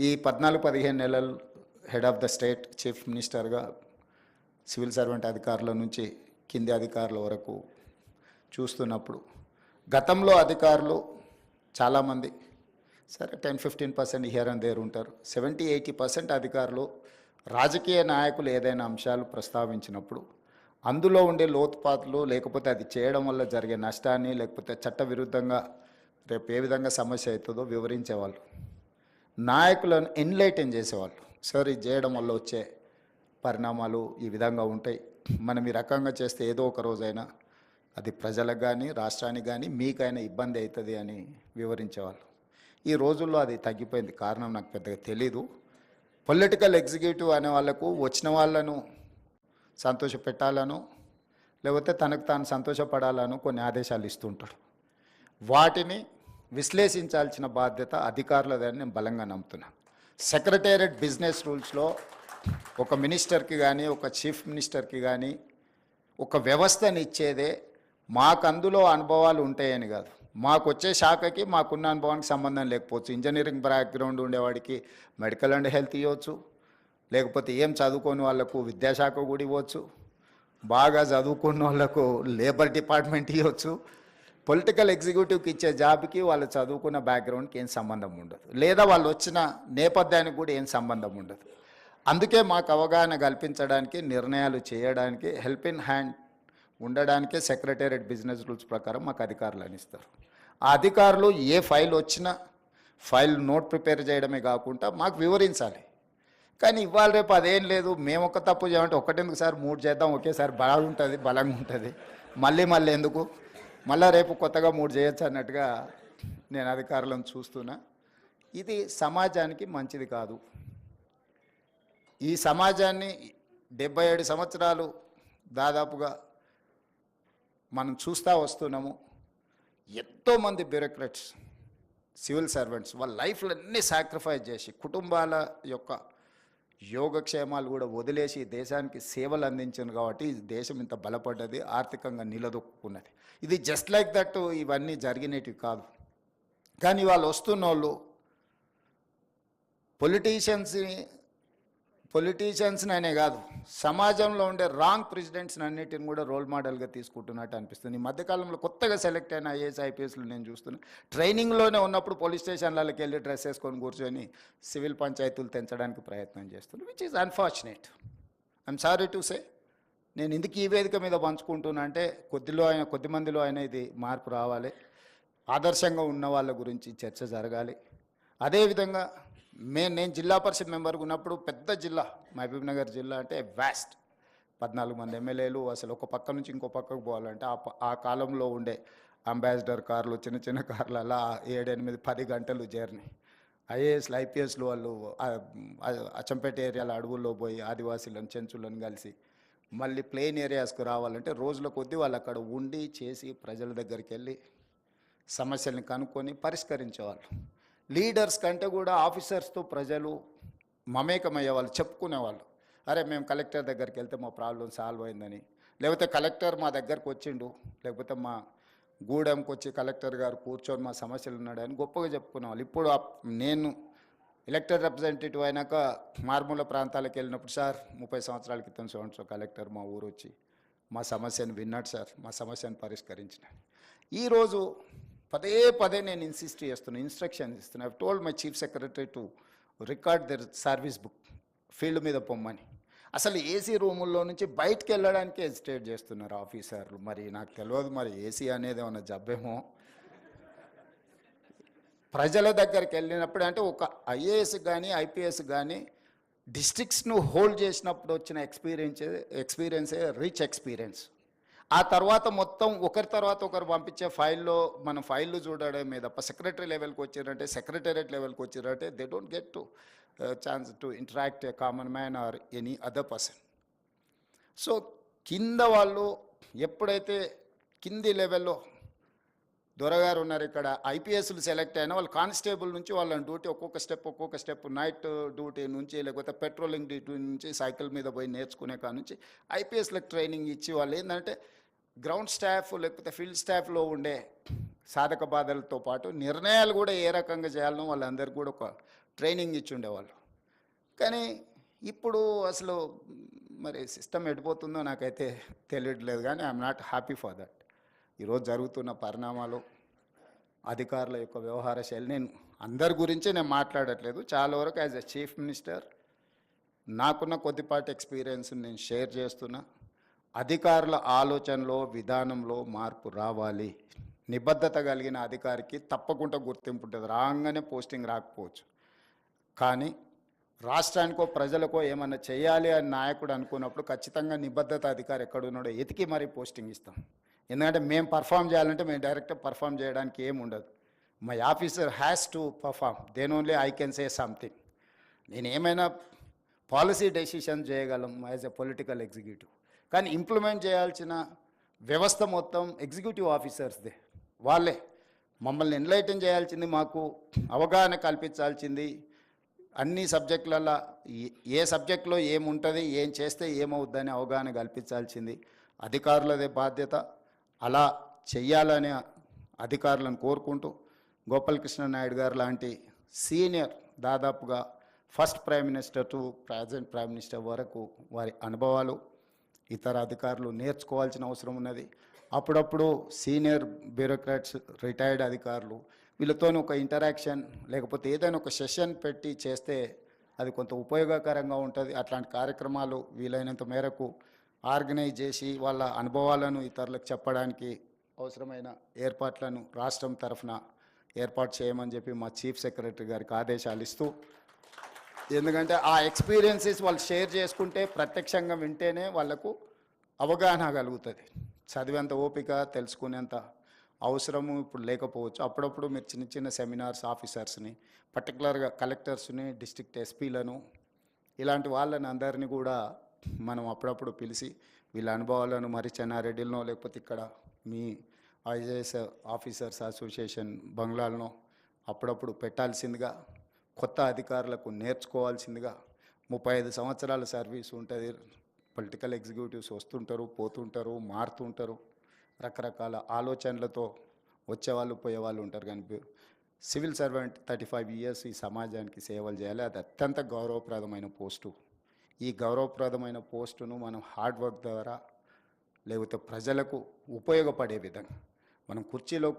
ఈ 14-15 నెలలు head of the state chief మినిస్టర్గా సివిల్ సర్వెంట్ అధికారుల నుంచి కింది అధికారుల వరకు చూస్తున్నప్పుడు గతంలో అధికారులు చాలామంది సరే 10-15% హియర్ అండ్ దేర్ ఉంటారు. 70-80% అధికారులు రాజకీయ నాయకులు ఏదైనా అంశాలు ప్రస్తావించినప్పుడు అందులో ఉండే లోతుపాతులు, లేకపోతే అది చేయడం వల్ల జరిగే నష్టాన్ని, లేకపోతే చట్టవిరుద్ధంగా రేపు ఏ విధంగా సమస్య అవుతుందో వివరించేవాళ్ళు. నాయకులను ఎన్లైటన్ చేసేవాళ్ళు. సార్ ఇది చేయడం వల్ల వచ్చే పరిణామాలు ఈ విధంగా ఉంటాయి, మనం ఈ రకంగా చేస్తే ఏదో ఒక రోజైనా అది ప్రజలకు కానీ రాష్ట్రానికి కానీ మీకైనా ఇబ్బంది అవుతుంది అని వివరించేవాళ్ళు. ఈ రోజుల్లో అది తగ్గిపోయింది. కారణం నాకు పెద్దగా తెలీదు. పొలిటికల్ ఎగ్జిక్యూటివ్ అనే వాళ్ళకు వచ్చిన వాళ్ళను సంతోషపెట్టాలను, లేకపోతే తనకు తాను సంతోషపడాలను కొన్ని ఆదేశాలు ఇస్తుంటాడు. వాటిని విశ్లేషించాల్సిన బాధ్యత అధికారులదని నేను బలంగా నమ్ముతున్నాను. సెక్రటేరియట్ బిజినెస్ రూల్స్లో ఒక మినిస్టర్కి కానీ ఒక చీఫ్ మినిస్టర్కి కానీ ఒక వ్యవస్థని ఇచ్చేదే మాకు అందులో అనుభవాలు ఉంటాయని కాదు. మాకు వచ్చే శాఖకి మాకున్న అనుభవానికి సంబంధం లేకపోవచ్చు. ఇంజనీరింగ్ బ్యాక్గ్రౌండ్ ఉండేవాడికి మెడికల్ అండ్ హెల్త్ ఇవ్వచ్చు, లేకపోతే ఏం చదువుకోని వాళ్ళకు విద్యాశాఖ కూడా ఇవ్వచ్చు, బాగా చదువుకున్న వాళ్ళకు లేబర్ డిపార్ట్మెంట్ ఇవ్వచ్చు. పొలిటికల్ ఎగ్జిక్యూటివ్కి ఇచ్చే జాబ్కి వాళ్ళు చదువుకున్న బ్యాక్గ్రౌండ్కి ఏం సంబంధం ఉండదు, లేదా వాళ్ళు వచ్చిన నేపథ్యానికి కూడా ఏం సంబంధం ఉండదు. అందుకే మాకు అవగాహన కల్పించడానికి, నిర్ణయాలు చేయడానికి, హెల్ప్ ఇన్ హ్యాండ్ ఉండడానికే సెక్రటేరియట్ బిజినెస్ రూల్స్ ప్రకారం మాకు అధికారులు అనిస్తారు. ఆ అధికారులు ఏ ఫైల్ వచ్చినా ఫైల్ నోట్ ప్రిపేర్ చేయడమే కాకుండా మాకు వివరించాలి. కానీ ఇవాళ రేపు అదేం లేదు. మేము ఒక తప్పు చేయమంటే ఒకటెందుకు సార్ 3 చేద్దాం, ఒకేసారి బాగుంటుంది, బలంగా ఉంటుంది, మళ్ళీ ఎందుకు, మళ్ళీ రేపు కొత్తగా 3 చేయొచ్చు అన్నట్టుగా నేను అధికారులను చూస్తున్నా. ఇది సమాజానికి మంచిది కాదు. ఈ సమాజాన్ని 77 సంవత్సరాలు దాదాపుగా మనం చూస్తూ వస్తున్నాము. ఎంతోమంది బ్యూరోక్రాట్స్, సివిల్ సర్వెంట్స్ వాళ్ళ లైఫ్లన్నీ సాక్రిఫైస్ చేసి కుటుంబాల యొక్క యోగక్షేమాలు కూడా వదిలేసి దేశానికి సేవలు అందించారు. కాబట్టి దేశం ఇంత బలపడ్డది, ఆర్థికంగా నిలదొక్కున్నది. ఇది జస్ట్ లైక్ దట్ ఇవన్నీ జరిగినవి కాదు. కానీ వాళ్ళు వస్తున్న వాళ్ళు పొలిటీషియన్స్ని అనే కాదు, సమాజంలో ఉండే రాంగ్ ప్రెసిడెంట్స్ని అన్నిటిని కూడా రోల్ మోడల్గా తీసుకుంటున్నట్టు అనిపిస్తుంది. ఈ మధ్యకాలంలో కొత్తగా సెలెక్ట్ అయిన ఐఏఎస్ ఐపీఎస్లు నేను చూస్తున్నాను. ట్రైనింగ్లోనే ఉన్నప్పుడు పోలీస్ స్టేషన్లకి వెళ్ళి డ్రెస్ వేసుకొని కూర్చొని సివిల్ పంచాయతీలు తెంచడానికి ప్రయత్నం చేస్తున్నారు, which is unfortunate. I'm sorry to say. నేను ఎందుకు ఈ వేదిక మీద పంచుకుంటున్నా అంటే కొద్ది మందిలో అయినా ఇది మార్పు రావాలి, ఆదర్శంగా ఉన్న వాళ్ళ గురించి చర్చ జరగాలి. అదేవిధంగా నేను జిల్లా పరిషత్ మెంబర్గా ఉన్నప్పుడు పెద్ద జిల్లా మహబూబ్నగర్ జిల్లా అంటే వ్యాస్ట్, 14 మంది ఎమ్మెల్యేలు. అసలు ఒక పక్క నుంచి ఇంకో పక్కకు పోవాలంటే ఆ కాలంలో ఉండే అంబాసిడర్ కార్లు, చిన్న కార్లు, అలా 7-8-10 గంటలు జర్నీ. ఐఏఎస్లు ఐపీఎస్లు వాళ్ళు అచ్చంపేట ఏరియాల అడవుల్లో పోయి ఆదివాసీలను చెంచులను కలిసి మళ్ళీ ప్లెయిన్ ఏరియాస్కు రావాలంటే రోజుల కొద్దీ వాళ్ళు అక్కడ ఉండి చేసి ప్రజల దగ్గరికి వెళ్ళి సమస్యల్ని కనుక్కొని పరిష్కరించేవాళ్ళు. లీడర్స్ కంటే కూడా ఆఫీసర్స్తో ప్రజలు మమేకమయ్యేవాళ్ళు, చెప్పుకునేవాళ్ళు. అరే మేము కలెక్టర్ దగ్గరికి వెళ్తే మా ప్రాబ్లం సాల్వ్ అయిందని, లేకపోతే కలెక్టర్ మా దగ్గరకు వచ్చిండు, లేకపోతే మా గూడెంకి వచ్చి కలెక్టర్ గారు కూర్చొని మా సమస్యలు ఉన్నాడని గొప్పగా చెప్పుకునేవాళ్ళు. ఇప్పుడు నేను ఎలక్టెడ్ రిప్రజెంటేటివ్ అయినాక మారుమూల ప్రాంతాలకు వెళ్ళినప్పుడు, సార్ 30 సంవత్సరాల క్రితం సో కలెక్టర్ మా ఊరు వచ్చి మా సమస్యను విన్నాడు సార్, మా సమస్యను పరిష్కరించిన. ఈరోజు పదే నేను ఇన్స్ట్రక్షన్ ఇస్తున్నా. I told my chief secretary to record there service book, field మీద పొమ్మని. అసలు ఏసీ రూముల్లో నుంచి బయటకు వెళ్ళడానికే హెసిటేట్ చేస్తున్నారు ఆఫీసర్లు. మరి నాకు తెలియదు, మరి ఏసీ అనేది ఏమన్నా జబ్బేమో. ప్రజల దగ్గరికి వెళ్ళినప్పుడు అంటే ఒక ఐఏఎస్ కానీ ఐపీఎస్ కానీ డిస్ట్రిక్ట్స్ను హోల్డ్ చేసినప్పుడు వచ్చిన ఎక్స్పీరియన్సే రిచ్ ఎక్స్పీరియన్స్. ఆ తర్వాత మొత్తం ఒకరి తర్వాత ఒకరు పంపించే మనం ఫైళ్ళు చూడడమే తప్ప సెక్రటరీ లెవెల్కి వచ్చారంటే, సెక్రటేరియట్ లెవెల్కి వచ్చారంటే they don't get to chance to interact a common man or any other person. So కింద వాళ్ళు ఎప్పుడైతే కింది లెవెల్లో దొరగారు ఉన్నారు, ఇక్కడ ఐపీఎస్లు సెలెక్ట్ అయినా వాళ్ళు కానిస్టేబుల్ నుంచి వాళ్ళని డ్యూటీ ఒక్కొక్క స్టెప్ నైట్ డ్యూటీ నుంచి, లేకపోతే పెట్రోలింగ్ డ్యూటీ నుంచి సైకిల్ మీద పోయి నేర్చుకునే నుంచి ఐపీఎస్లకు ట్రైనింగ్ ఇచ్చి వాళ్ళు ఏంటంటే గ్రౌండ్ స్టాఫ్ లేకపోతే ఫీల్డ్ స్టాఫ్లో ఉండే సాధక బాధలతో పాటు నిర్ణయాలు కూడా ఏ రకంగా చేయాలనో వాళ్ళందరికీ కూడా ఒక ట్రైనింగ్ ఇచ్చి ఉండేవాళ్ళు. కానీ ఇప్పుడు అసలు మరి సిస్టమ్ ఎడిపోతుందో నాకైతే తెలియట్లేదు, కానీ I'm not happy for that. ఈరోజు జరుగుతున్న పరిణామాలు, అధికారుల యొక్క వ్యవహార శైలి, నేను అందరి గురించి నేను మాట్లాడట్లేదు, చాలా వరకు యాజ్ ఎ చీఫ్ మినిస్టర్ నాకున్న కొద్దిపాటి ఎక్స్పీరియన్స్ నేను షేర్ చేస్తున్నా. అధికారుల ఆలోచనలో విధానంలో మార్పు రావాలి. నిబద్ధత కలిగిన అధికారికి తప్పకుండా గుర్తింపు ఉంటుంది, రాగానే పోస్టింగ్ రాకపోవచ్చు, కానీ రాష్ట్రానికో ప్రజలకో ఏమన్నా చేయాలి అని నాయకుడు అనుకున్నప్పుడు ఖచ్చితంగా నిబద్ధత అధికారి ఎక్కడున్నాడో ఎతికి మరీ పోస్టింగ్ ఇస్తాం. ఎందుకంటే మేము పర్ఫామ్ చేయాలంటే మేము డైరెక్ట్గా పర్ఫామ్ చేయడానికి ఏమి ఉండదు. My officer has to perform, then only I can say something. నేను ఏమైనా పాలసీ డెసిషన్ చేయగలం యాజ్ ఎ పొలిటికల్ ఎగ్జిక్యూటివ్, కానీ ఇంప్లిమెంట్ చేయాల్సిన వ్యవస్థ మొత్తం ఎగ్జిక్యూటివ్ ఆఫీసర్స్దే. వాళ్ళే మమ్మల్ని ఎన్లైటన్ చేయాల్సింది, మాకు అవగాహన కల్పించాల్సింది, అన్ని సబ్జెక్టులలో ఏ సబ్జెక్టులో ఏముంటుంది, ఏం చేస్తే ఏమవుద్దని అవగాహన కల్పించాల్సింది అధికారులదే బాధ్యత. అలా చెయ్యాలనే అధికారులను కోరుకుంటూ, గోపాలకృష్ణ నాయుడు గారు లాంటి సీనియర్, దాదాపుగా first prime minister to present prime minister వరకు వారి అనుభవాలు ఇతర అధికారులు నేర్చుకోవాల్సిన అవసరం ఉన్నది. అప్పుడప్పుడు సీనియర్ బ్యూరోక్రాట్స్, రిటైర్డ్ అధికారులు, వీళ్ళతో ఒక ఇంటరాక్షన్ లేకపోతే ఏదైనా ఒక సెషన్ పెట్టి చేస్తే అది కొంత ఉపయోగకరంగా ఉంటుంది. అట్లాంటి కార్యక్రమాలు వీలైనంత మేరకు ఆర్గనైజ్ చేసి వాళ్ళ అనుభవాలను ఇతరులకు చెప్పడానికి అవసరమైన ఏర్పాట్లను రాష్ట్రం తరఫున ఏర్పాటు చేయమని చెప్పి మా చీఫ్ సెక్రటరీ గారికి ఆదేశాలు ఇస్తూ, ఎందుకంటే ఆ ఎక్స్పీరియన్సెస్ వాళ్ళు షేర్ చేసుకుంటే, ప్రత్యక్షంగా వింటేనే వాళ్ళకు అవగాహన కలుగుతుంది. చదివేంత ఓపిక, తెలుసుకునేంత అవసరము ఇప్పుడు లేకపోవచ్చు. అప్పుడప్పుడు మీరు చిన్న చిన్న సెమినార్స్, ఆఫీసర్స్ని, పర్టికులర్గా కలెక్టర్స్ని, డిస్ట్రిక్ట్ ఎస్పీలను, ఇలాంటి వాళ్ళని అందరినీ కూడా మనం అప్పుడప్పుడు పిలిచి వీళ్ళ అనుభవాలను మరి చెన్నారెడ్డిలో లేకపోతే ఇక్కడ మీ ఐఏఎస్ ఆఫీసర్స్ అసోసియేషన్ బంగ్లాలను అప్పుడప్పుడు పెట్టాల్సిందిగా, కొత్త అధికారులకు నేర్చుకోవాల్సిందిగా. 35 సంవత్సరాల సర్వీస్ ఉంటుంది. పొలిటికల్ ఎగ్జిక్యూటివ్స్ వస్తుంటారు, పోతుంటారు, మారుతుంటారు, రకరకాల ఆలోచనలతో వచ్చేవాళ్ళు పోయేవాళ్ళు ఉంటారు. కానీ సివిల్ సర్వెంట్ 35 ఇయర్స్ ఈ సమాజానికి సేవలు చేయాలి. అది అత్యంత గౌరవప్రదమైన పోస్టు. ఈ గౌరవప్రదమైన పోస్టును మనం హార్డ్ వర్క్ ద్వారా లేకపోతే ప్రజలకు ఉపయోగపడే విధంగా మనం కుర్చీలో